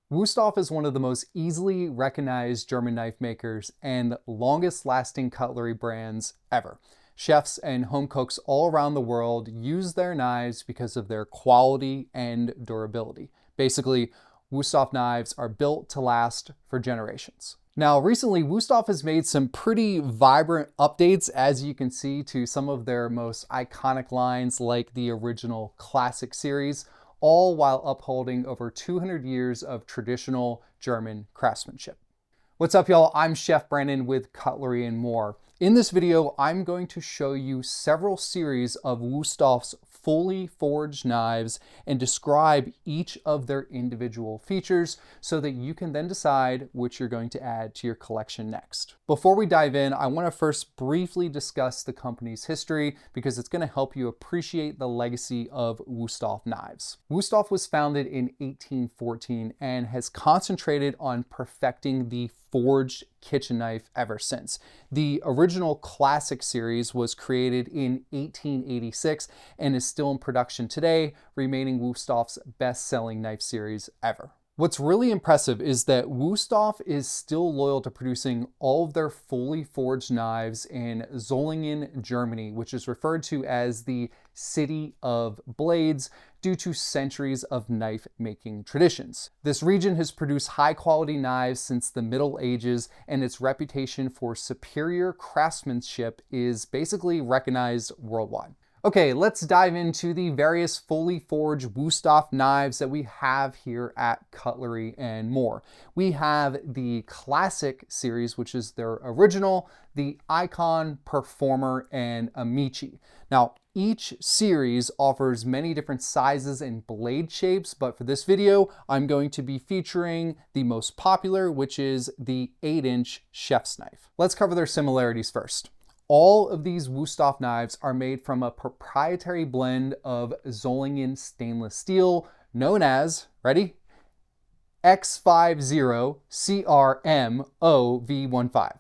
Wüsthof is one of the most easily recognized German knife makers and longest lasting cutlery brands ever. Chefs and home cooks all around the world use their knives because of their quality and durability. Basically, Wüsthof knives are built to last for generations. Now, recently, Wüsthof has made some pretty vibrant updates, as you can see, to some of their most iconic lines like the original Classic series, all while upholding over 200 years of traditional German craftsmanship. What's up, y'all? I'm Chef Brandon with Cutlery and More. In this video, I'm going to show you several series of Wüsthof's fully forged knives and describe each of their individual features so that you can then decide which you're going to add to your collection next. Before we dive in, I want to first briefly discuss the company's history because it's going to help you appreciate the legacy of Wüsthof knives. Wüsthof was founded in 1814 and has concentrated on perfecting the forged kitchen knife ever since. The original Classic series was created in 1886 and is still in production today, remaining Wüsthof's best-selling knife series ever. What's really impressive is that Wüsthof is still loyal to producing all of their fully forged knives in Solingen, Germany, which is referred to as the City of Blades due to centuries of knife making traditions. This region has produced high quality knives since the Middle Ages, and its reputation for superior craftsmanship is basically recognized worldwide. Okay, let's dive into the various fully forged Wüsthof knives that we have here at Cutlery and More. We have the Classic series, which is their original, the Ikon, Performer, and Amici. Now, each series offers many different sizes and blade shapes, but for this video, I'm going to be featuring the most popular, which is the 8-inch chef's knife. Let's cover their similarities first. All of these Wüsthof knives are made from a proprietary blend of Solingen stainless steel known as, ready? X50CRMOV15.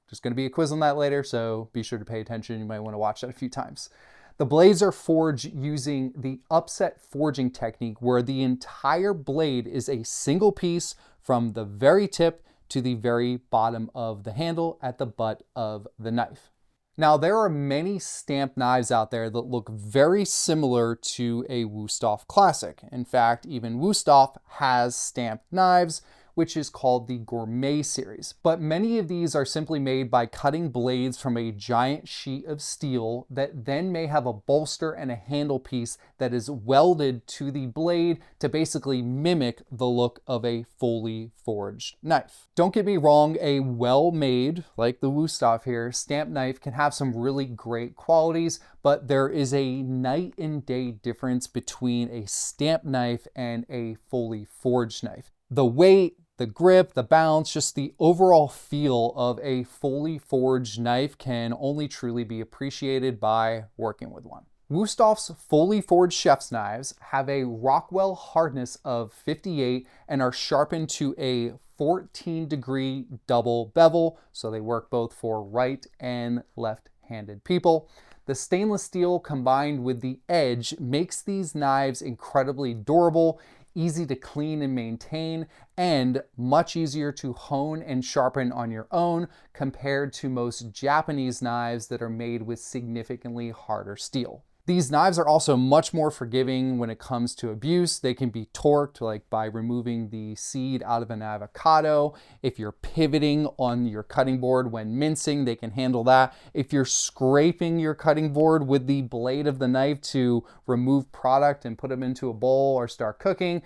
There's going to be a quiz on that later, so be sure to pay attention. You might want to watch that a few times. The blades are forged using the upset forging technique, where the entire blade is a single piece from the very tip to the very bottom of the handle at the butt of the knife. Now, there are many stamped knives out there that look very similar to a Wüsthof Classic. In fact, even Wüsthof has stamped knives, which is called the Gourmet series. But many of these are simply made by cutting blades from a giant sheet of steel that then may have a bolster and a handle piece that is welded to the blade to basically mimic the look of a fully forged knife. Don't get me wrong, a well-made, like the Wüsthof here, stamped knife can have some really great qualities, but there is a night and day difference between a stamped knife and a fully forged knife. The weight, the grip, the bounce, just the overall feel of a fully forged knife can only truly be appreciated by working with one. Wüsthof's fully forged chef's knives have a Rockwell hardness of 58 and are sharpened to a 14-degree double bevel, so they work both for right and left-handed people. The stainless steel combined with the edge makes these knives incredibly durable, easy to clean and maintain, and much easier to hone and sharpen on your own compared to most Japanese knives that are made with significantly harder steel. These knives are also much more forgiving when it comes to abuse. They can be torqued, like by removing the seed out of an avocado. If you're pivoting on your cutting board when mincing, they can handle that. If you're scraping your cutting board with the blade of the knife to remove product and put them into a bowl or start cooking,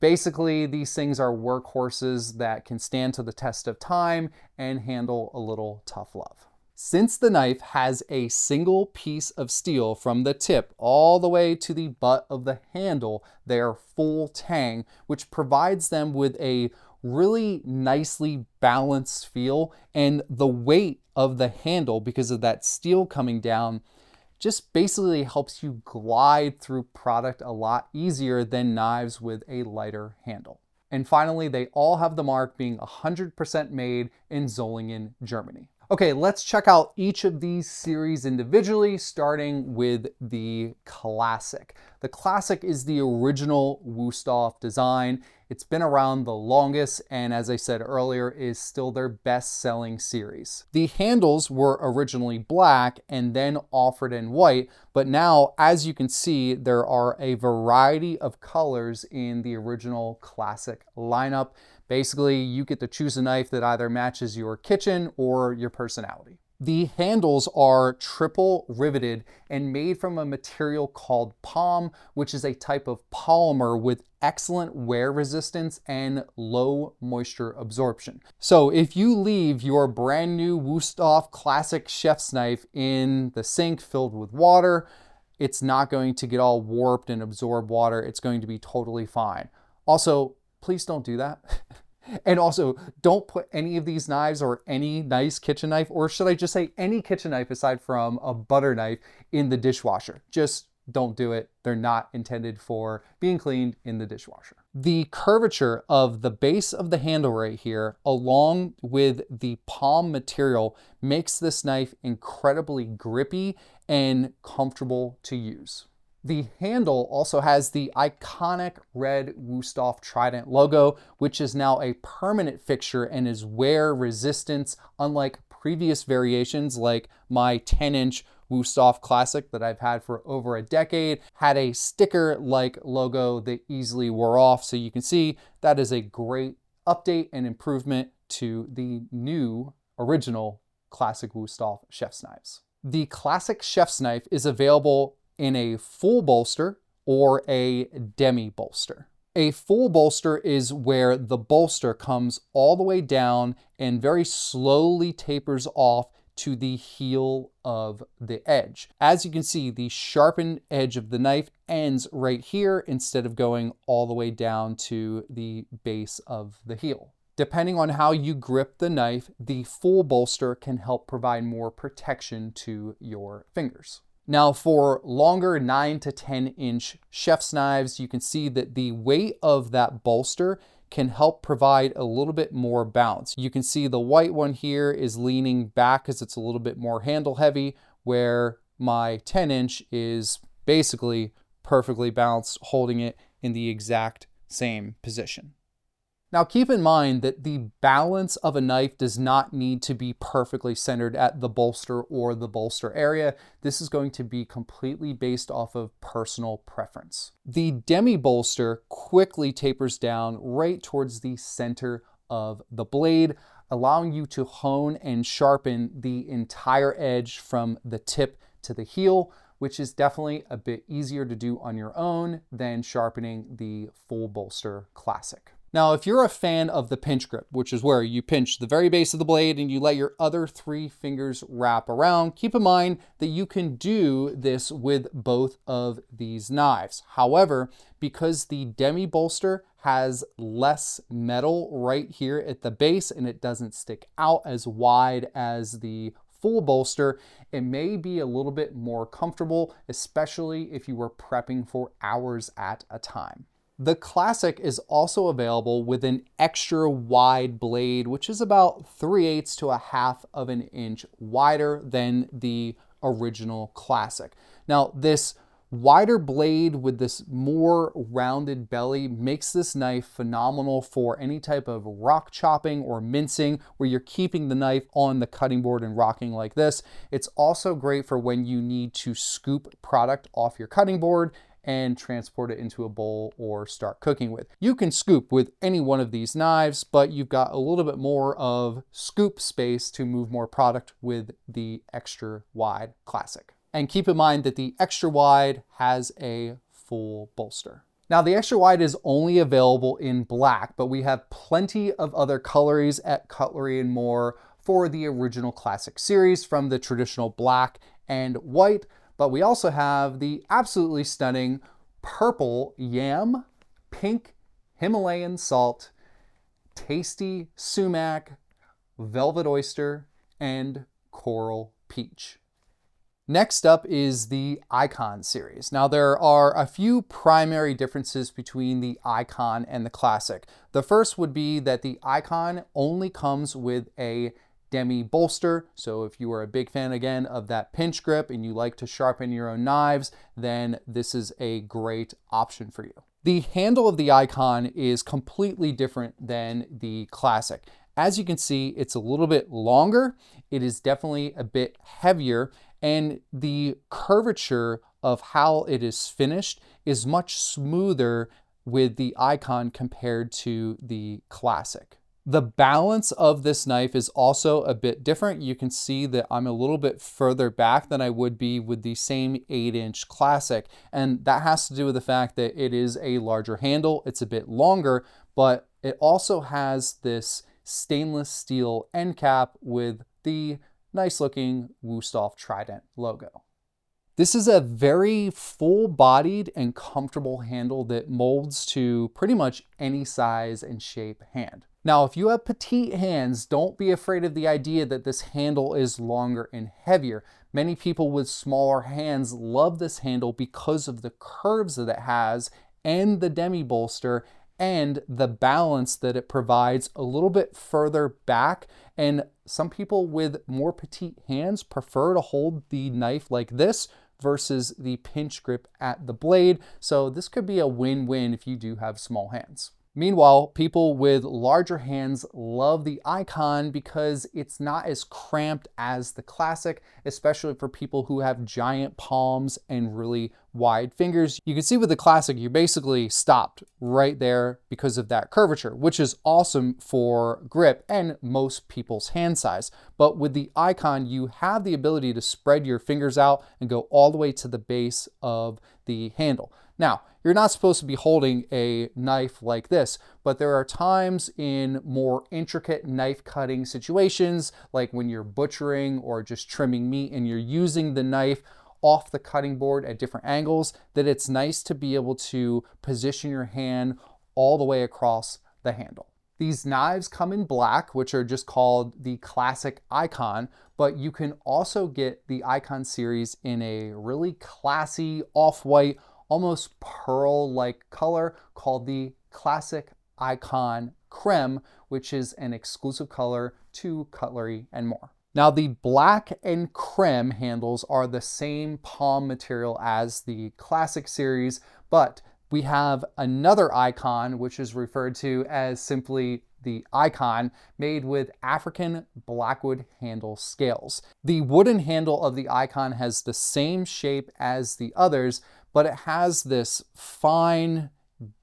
basically these things are workhorses that can stand to the test of time and handle a little tough love. Since the knife has a single piece of steel from the tip all the way to the butt of the handle, they are full tang, which provides them with a really nicely balanced feel, and the weight of the handle, because of that steel coming down, just basically helps you glide through product a lot easier than knives with a lighter handle. And finally, they all have the mark being 100% made in Solingen, Germany. Okay, let's check out each of these series individually, starting with the Classic. The Classic is the original Wüsthof design. It's been around the longest, and as I said earlier, is still their best-selling series. The handles were originally black and then offered in white, but now, as you can see, there are a variety of colors in the original classic lineup. Basically, you get to choose a knife that either matches your kitchen or your personality. The handles are triple riveted and made from a material called POM, which is a type of polymer with excellent wear resistance and low moisture absorption. So if you leave your brand new Wüsthof classic chef's knife in the sink filled with water, it's not going to get all warped and absorb water. It's going to be totally fine. Also, please don't do that. And also, don't put any of these knives or any nice kitchen knife, or should I just say any kitchen knife aside from a butter knife, in the dishwasher. Just don't do it. They're not intended for being cleaned in the dishwasher. The curvature of the base of the handle right here, along with the POM material, makes this knife incredibly grippy and comfortable to use. The handle also has the iconic red Wüsthof trident logo, which is now a permanent fixture and is wear resistant, unlike previous variations like my 10-inch Wüsthof Classic that I've had for over a decade, had a sticker-like logo that easily wore off. So you can see that is a great update and improvement to the new original classic Wüsthof chef's knives. The classic chef's knife is available in a full bolster or a demi bolster. A full bolster is where the bolster comes all the way down and very slowly tapers off to the heel of the edge. As you can see, the sharpened edge of the knife ends right here instead of going all the way down to the base of the heel. Depending on how you grip the knife, the full bolster can help provide more protection to your fingers. Now for longer 9 to 10-inch chef's knives, you can see that the weight of that bolster can help provide a little bit more bounce. You can see the white one here is leaning back because it's a little bit more handle heavy, where my 10-inch is basically perfectly balanced, holding it in the exact same position. Now keep in mind that the balance of a knife does not need to be perfectly centered at the bolster or the bolster area. This is going to be completely based off of personal preference. The demi bolster quickly tapers down right towards the center of the blade, allowing you to hone and sharpen the entire edge from the tip to the heel, which is definitely a bit easier to do on your own than sharpening the full bolster classic. Now, if you're a fan of the pinch grip, which is where you pinch the very base of the blade and you let your other 3 fingers wrap around, keep in mind that you can do this with both of these knives. However, because the demi bolster has less metal right here at the base and it doesn't stick out as wide as the full bolster, it may be a little bit more comfortable, especially if you were prepping for hours at a time. The Classic is also available with an extra wide blade, which is about 3/8 to 1/2 of an inch wider than the original Classic. Now, this wider blade with this more rounded belly makes this knife phenomenal for any type of rock chopping or mincing where you're keeping the knife on the cutting board and rocking like this. It's also great for when you need to scoop product off your cutting board and transport it into a bowl or start cooking with. You can scoop with any one of these knives, but you've got a little bit more of scoop space to move more product with the extra wide Classic. And keep in mind that the extra wide has a full bolster. Now the extra wide is only available in black, but we have plenty of other colors at Cutlery and More for the original Classic series, from the traditional black and white. But we also have the absolutely stunning purple yam, pink Himalayan salt, tasty sumac, velvet oyster, and coral peach. Next up is the Ikon series. Now there are a few primary differences between the Ikon and the Classic. The first would be that the Ikon only comes with a demi bolster. So if you are a big fan again of that pinch grip and you like to sharpen your own knives, then this is a great option for you. The handle of the Ikon is completely different than the Classic. As you can see, it's a little bit longer. It is definitely a bit heavier, and the curvature of how it is finished is much smoother with the Ikon compared to the Classic. The balance of this knife is also a bit different. You can see that I'm a little bit further back than I would be with the same 8-inch Classic. And that has to do with the fact that it is a larger handle. It's a bit longer, but it also has this stainless steel end cap with the nice looking Wüsthof Trident logo. This is a very full-bodied and comfortable handle that molds to pretty much any size and shape hand. Now, if you have petite hands, don't be afraid of the idea that this handle is longer and heavier. Many people with smaller hands love this handle because of the curves that it has and the demi bolster and the balance that it provides a little bit further back. And some people with more petite hands prefer to hold the knife like this versus the pinch grip at the blade. So this could be a win-win if you do have small hands. Meanwhile, people with larger hands love the Ikon because it's not as cramped as the Classic, especially for people who have giant palms and really wide fingers. You can see with the Classic, you're basically stopped right there because of that curvature, which is awesome for grip and most people's hand size. But with the Ikon, you have the ability to spread your fingers out and go all the way to the base of the handle. Now, you're not supposed to be holding a knife like this, but there are times in more intricate knife cutting situations, like when you're butchering or just trimming meat and you're using the knife off the cutting board at different angles, that it's nice to be able to position your hand all the way across the handle. These knives come in black, which are just called the Classic Ikon, but you can also get the Ikon series in a really classy off-white, almost pearl-like color called the Classic Ikon Creme, which is an exclusive color to Cutlery and more. Now, the black and creme handles are the same palm material as the Classic series, but we have another Ikon, which is referred to as simply the Ikon, made with African blackwood handle scales. The wooden handle of the Ikon has the same shape as the others, but it has this fine,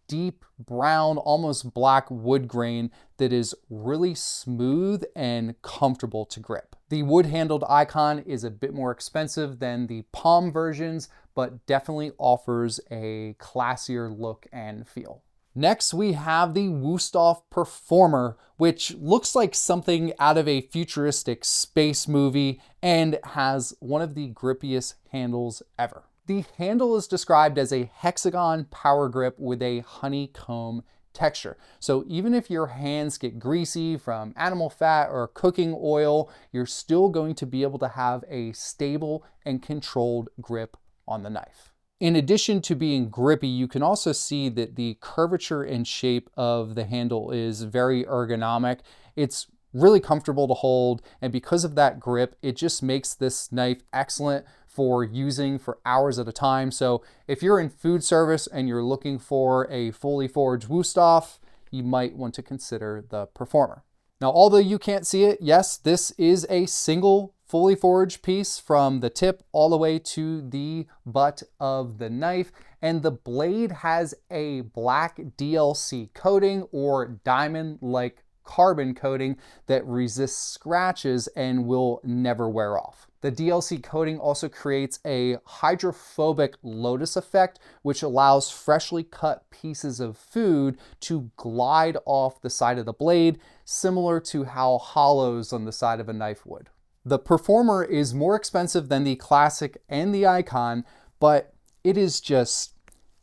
deep brown, almost black wood grain that is really smooth and comfortable to grip. The wood-handled Ikon is a bit more expensive than the palm versions, but definitely offers a classier look and feel. Next, we have the Wüsthof Performer, which looks like something out of a futuristic space movie and has one of the grippiest handles ever. The handle is described as a hexagon power grip with a honeycomb texture. So even if your hands get greasy from animal fat or cooking oil, you're still going to be able to have a stable and controlled grip on the knife. In addition to being grippy, you can also see that the curvature and shape of the handle is very ergonomic. It's really comfortable to hold, and because of that grip, it just makes this knife excellent for using for hours at a time. So if you're in food service and you're looking for a fully forged Wüsthof, you might want to consider the Performer. Now, although you can't see it, yes, this is a single fully forged piece from the tip all the way to the butt of the knife, and the blade has a black DLC coating or diamond-like carbon coating that resists scratches and will never wear off. The DLC coating also creates a hydrophobic lotus effect, which allows freshly cut pieces of food to glide off the side of the blade, similar to how hollows on the side of a knife would. The Performer is more expensive than the Classic and the Ikon, but it is just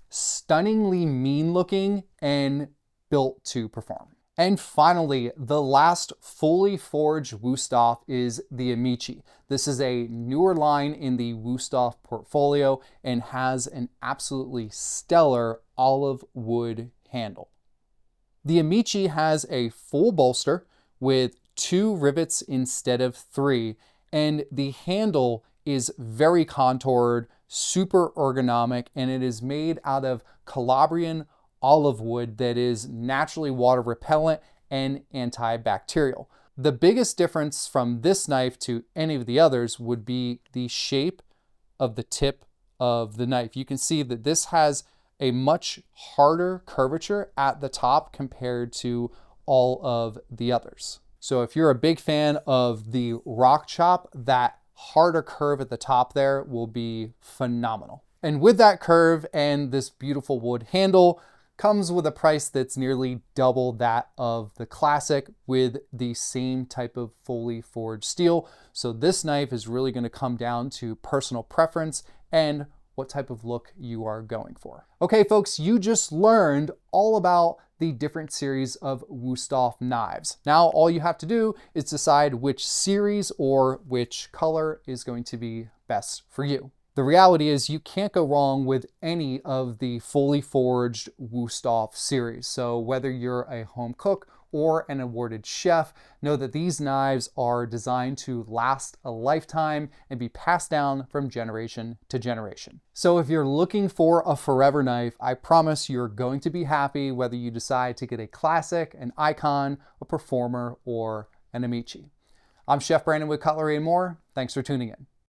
stunningly mean looking and built to perform. And finally, the last fully forged Wüsthof is the Amici. This is a newer line in the Wüsthof portfolio and has an absolutely stellar olive wood handle. The Amici has a full bolster with 2 rivets instead of 3, and the handle is very contoured, super ergonomic, and it is made out of Calabrian olive wood that is naturally water repellent and antibacterial. The biggest difference from this knife to any of the others would be the shape of the tip of the knife. You can see that this has a much harder curvature at the top compared to all of the others. So if you're a big fan of the rock chop, that harder curve at the top there will be phenomenal. And with that curve and this beautiful wood handle comes with a price that's nearly double that of the classic with the same type of fully forged steel. So this knife is really going to come down to personal preference and what type of look you are going for. Okay, folks, you just learned all about the different series of Wüsthof knives. Now, all you have to do is decide which series or which color is going to be best for you. The reality is you can't go wrong with any of the fully forged Wüsthof series. So whether you're a home cook or an awarded chef, know that these knives are designed to last a lifetime and be passed down from generation to generation. So if you're looking for a forever knife, I promise you're going to be happy whether you decide to get a classic, an Ikon, a performer, or an Amici. I'm Chef Brandon with Cutlery and More. Thanks for tuning in.